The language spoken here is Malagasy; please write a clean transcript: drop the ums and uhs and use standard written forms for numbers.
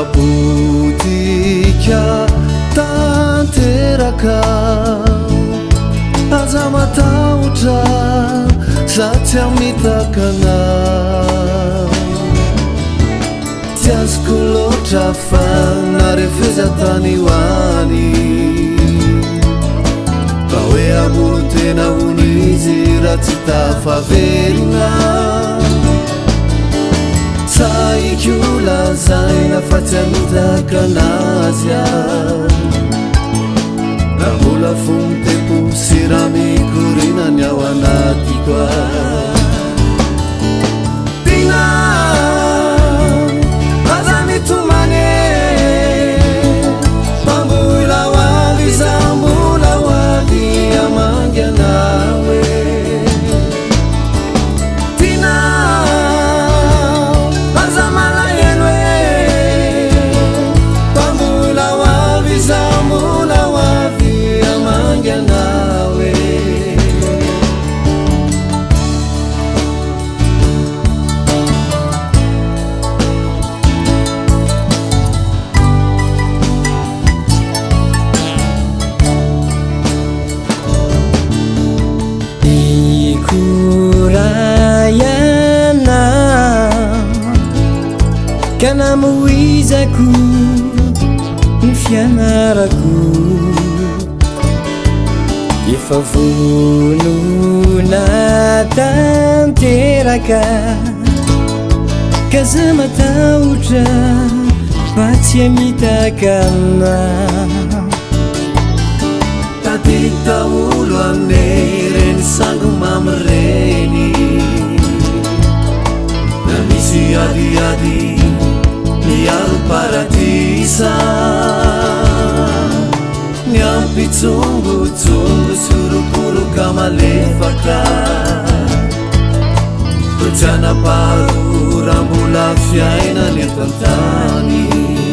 Fapotika tanteraka aza matahotra za tsy amitakana tsy azoko loatra fa narefeza tany hoany fa hoe amolo tena hono izy raha tsy tafaverina saiko lazaina fa tsy amitakanazy raha mbola fontempo sy raha mikorinany ao anatiko tina aza mitomane mambola hoavy za mbola hoavy amangy anawe tina aza malahelo mambola hoavy za mbola hoavy amangy anawe kana moizako ny fianarako efa vonona tanteraka ka za matahotra fa tsy amitakana tadita olo aminay reny sango mamyreny na misy adiady miaro paradisa ny ampitsongotsongo surokoroka malefaka tojanaparo raha mbola fiainany eto antany